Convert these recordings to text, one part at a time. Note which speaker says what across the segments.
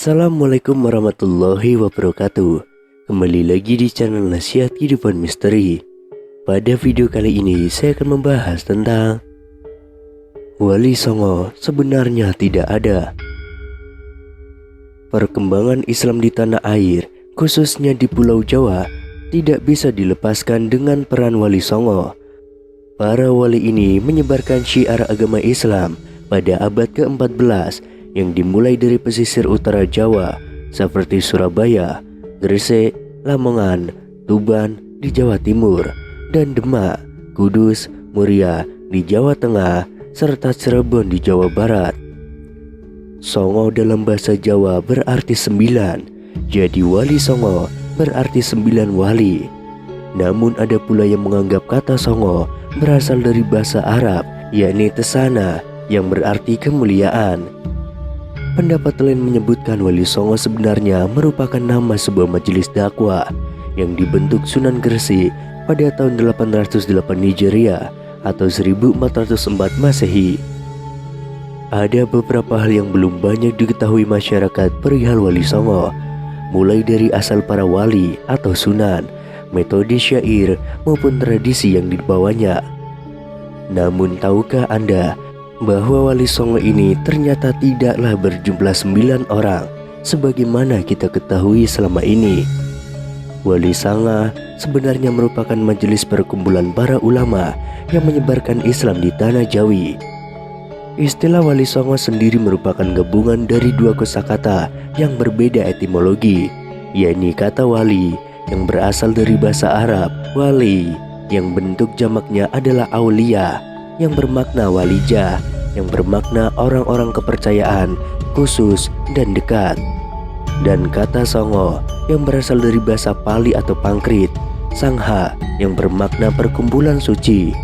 Speaker 1: Assalamualaikum warahmatullahi wabarakatuh. Kembali lagi di channel Nasihat Kehidupan Misteri. Pada video kali ini saya akan membahas tentang Wali Songo sebenarnya tidak ada. Perkembangan Islam di tanah air, khususnya di Pulau Jawa, tidak bisa dilepaskan dengan peran Wali Songo. Para wali ini menyebarkan syiar agama Islam pada abad ke-14 yang dimulai dari pesisir utara Jawa seperti Surabaya, Gresik, Lamongan, Tuban di Jawa Timur, dan Demak, Kudus, Muria di Jawa Tengah, serta Cirebon di Jawa Barat. Songo dalam bahasa Jawa berarti 9, jadi Wali Songo berarti 9 wali. Namun ada pula yang menganggap kata Songo berasal dari bahasa Arab, yakni Tesana, yang berarti kemuliaan. Pendapat lain menyebutkan Wali Songo sebenarnya merupakan nama sebuah majelis dakwah yang dibentuk Sunan Gresik pada tahun 808 Hijriah atau 1404 Masehi. Ada beberapa hal yang belum banyak diketahui masyarakat perihal Wali Songo, mulai dari asal para wali atau sunan, metode syair maupun tradisi yang dibawanya. Namun tahukah Anda bahwa Wali Songo ini ternyata tidaklah berjumlah 9 orang sebagaimana kita ketahui selama ini. Wali Songo sebenarnya merupakan majelis perkumpulan para ulama yang menyebarkan Islam di tanah Jawi. Istilah Wali Songo sendiri merupakan gabungan dari dua kosakata yang berbeda etimologi, yakni kata wali yang berasal dari bahasa Arab wali, yang bentuk jamaknya adalah aulia, yang bermakna walijah, yang bermakna orang-orang kepercayaan, khusus, dan dekat. Dan kata Songo yang berasal dari bahasa Pali atau Pangkrit, Sangha, yang bermakna perkumpulan suci.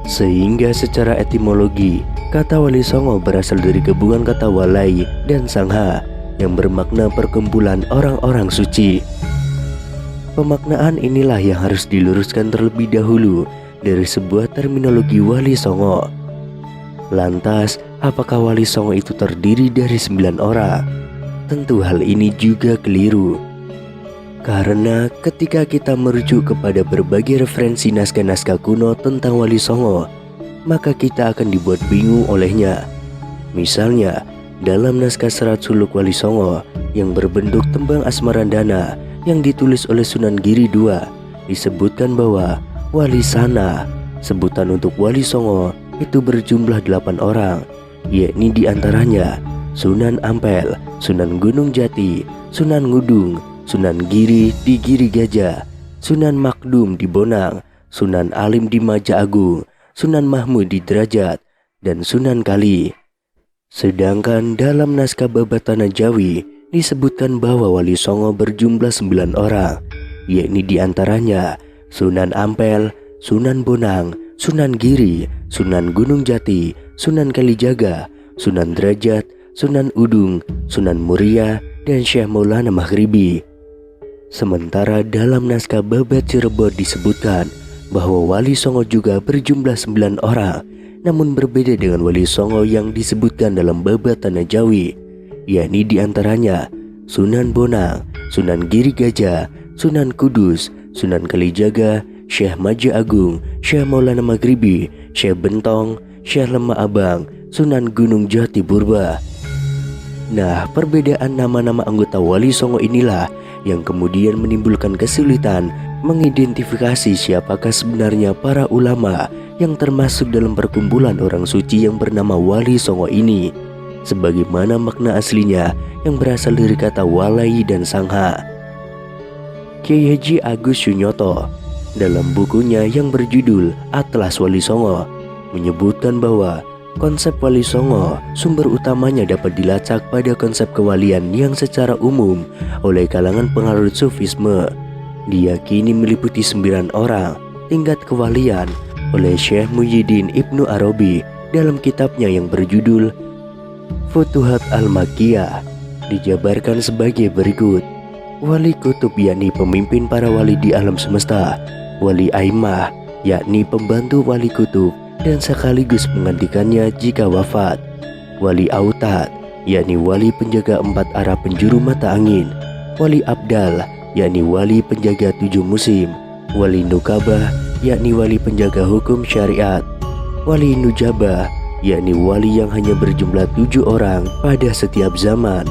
Speaker 1: Sehingga secara etimologi, kata Wali Songo berasal dari gabungan kata walai dan Sangha, yang bermakna perkumpulan orang-orang suci. Pemaknaan inilah yang harus diluruskan terlebih dahulu dari sebuah terminologi Wali Songo. Lantas, apakah Wali Songo itu terdiri dari 9 orang? Tentu hal ini juga keliru. Karena ketika kita merujuk kepada berbagai referensi naskah-naskah kuno tentang Wali Songo, maka kita akan dibuat bingung olehnya. Misalnya, dalam naskah Serat Suluk Wali Songo yang berbentuk tembang Asmarandana yang ditulis oleh Sunan Giri II, disebutkan bahwa Wali Sana, sebutan untuk Wali Songo, itu berjumlah 8 orang, yakni diantaranya Sunan Ampel, Sunan Gunung Jati, Sunan Ngudung, Sunan Giri di Giri Gajah, Sunan Makdum di Bonang, Sunan Alim di Maja Agung, Sunan Mahmud di Derajat, dan Sunan Kali. Sedangkan dalam naskah Babat Tanah Jawi disebutkan bahwa Wali Songo berjumlah 9 orang, yakni diantaranya Sunan Ampel, Sunan Bonang, Sunan Giri, Sunan Gunung Jati, Sunan Kalijaga, Sunan Derajat, Sunan Udung, Sunan Muria, dan Syekh Maulana Maghribi. Sementara dalam naskah Babat Cirebon disebutkan bahwa Wali Songo juga berjumlah 9 orang, namun berbeda dengan Wali Songo yang disebutkan dalam Babat Tanah Jawi, yakni diantaranya Sunan Bonang, Sunan Giri Gajah, Sunan Kudus, Sunan Kalijaga, Syekh Maja Agung, Syekh Maulana Maghribi, Syekh Bentong, Syekh Lemah Abang, Sunan Gunung Jati Purba. Nah, perbedaan nama-nama anggota Wali Songo inilah yang kemudian menimbulkan kesulitan mengidentifikasi siapakah sebenarnya para ulama yang termasuk dalam perkumpulan orang suci yang bernama Wali Songo ini, sebagaimana makna aslinya yang berasal dari kata walai dan sangha. Kyai Haji Agus Sunyoto dalam bukunya yang berjudul Atlas Wali Songo menyebutkan bahwa konsep Wali Songo sumber utamanya dapat dilacak pada konsep kewalian yang secara umum oleh kalangan pengarut Sufisme diyakini meliputi 9 orang tingkat kewalian oleh Syekh Muhyiddin Ibnu Arabi dalam kitabnya yang berjudul Futuhat Al-Makkiyah. Dijabarkan sebagai berikut: Wali Kutub yakni pemimpin para wali di alam semesta, Wali Aimah yakni pembantu Wali Kutub dan sekaligus menggantikannya jika wafat, Wali Autad yakni wali penjaga 4 arah penjuru mata angin, wali abdal, yakni wali penjaga 7 musim, wali nukabah, yakni wali penjaga hukum syariat, wali nujabah, yakni wali yang hanya berjumlah 7 orang pada setiap zaman,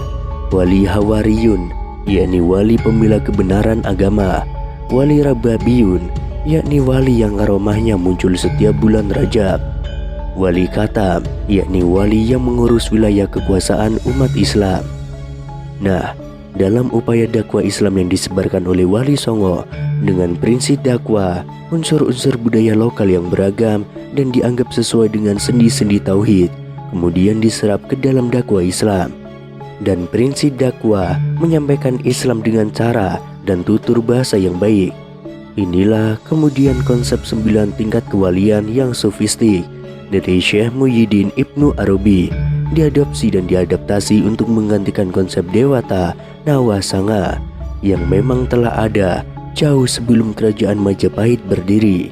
Speaker 1: wali hawariyun, yakni wali pembela kebenaran agama, wali rababiyun, yakni wali yang aromahnya muncul setiap bulan Rajab, wali katam, yakni wali yang mengurus wilayah kekuasaan umat Islam. Nah, dalam upaya dakwah Islam yang disebarkan oleh Wali Songo dengan prinsip dakwah, unsur-unsur budaya lokal yang beragam dan dianggap sesuai dengan sendi-sendi tauhid, kemudian diserap ke dalam dakwah Islam. Dan prinsip dakwah menyampaikan Islam dengan cara dan tutur bahasa yang baik. Inilah kemudian konsep 9 tingkat kewalian yang sofistik dari Syekh Muhyiddin Ibnu Arabi diadopsi dan diadaptasi untuk menggantikan konsep Dewata Nawasanga yang memang telah ada jauh sebelum kerajaan Majapahit berdiri.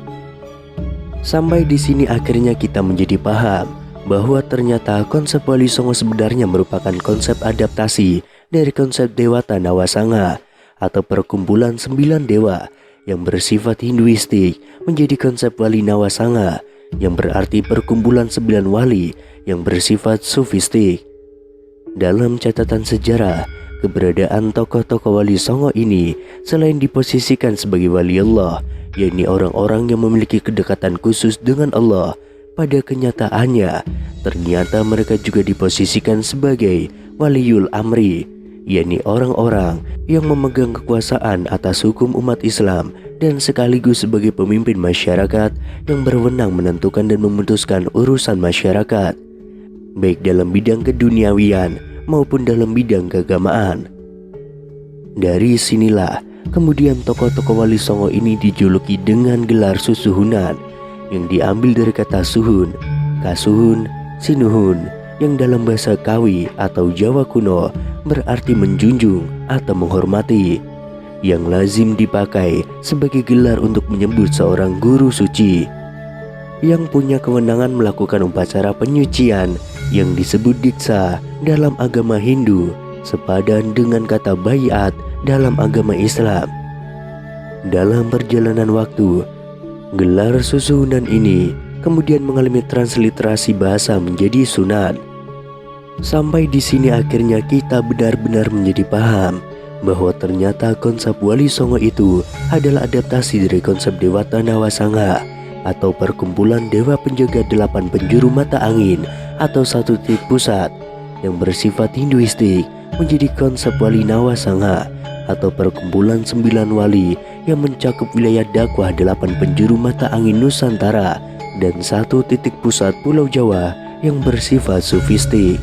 Speaker 1: Sampai di sini akhirnya kita menjadi paham bahwa ternyata konsep Wali Songo sebenarnya merupakan konsep adaptasi dari konsep Dewata Nawasanga atau perkumpulan 9 dewa yang bersifat Hinduistik menjadi konsep Wali Nawasanga yang berarti perkumpulan 9 wali yang bersifat sufistik. Dalam catatan sejarah, keberadaan tokoh-tokoh Wali Songo ini selain diposisikan sebagai wali Allah, yakni orang-orang yang memiliki kedekatan khusus dengan Allah, pada kenyataannya ternyata mereka juga diposisikan sebagai waliul amri, yakni orang-orang yang memegang kekuasaan atas hukum umat Islam dan sekaligus sebagai pemimpin masyarakat yang berwenang menentukan dan memutuskan urusan masyarakat, baik dalam bidang keduniawian maupun dalam bidang keagamaan. Dari sinilah kemudian tokoh-tokoh Wali Songo ini dijuluki dengan gelar susuhunan yang diambil dari kata suhun, kasuhun, sinuhun yang dalam bahasa Kawi atau Jawa kuno berarti menjunjung atau menghormati, yang lazim dipakai sebagai gelar untuk menyebut seorang guru suci yang punya kewenangan melakukan upacara penyucian yang disebut diksa dalam agama Hindu, sepadan dengan kata baiat dalam agama Islam. Dalam perjalanan waktu, gelar susuhunan ini kemudian mengalami transliterasi bahasa menjadi sunan. Sampai di sini akhirnya kita benar-benar menjadi paham bahwa ternyata konsep Wali Songo itu adalah adaptasi dari konsep Dewata Nawasanga atau perkumpulan dewa penjaga 8 penjuru mata angin atau satu titik pusat yang bersifat Hinduistik menjadi konsep Wali Nawasanga atau perkumpulan 9 wali yang mencakup wilayah dakwah 8 penjuru mata angin Nusantara dan satu titik pusat Pulau Jawa yang bersifat sufistik.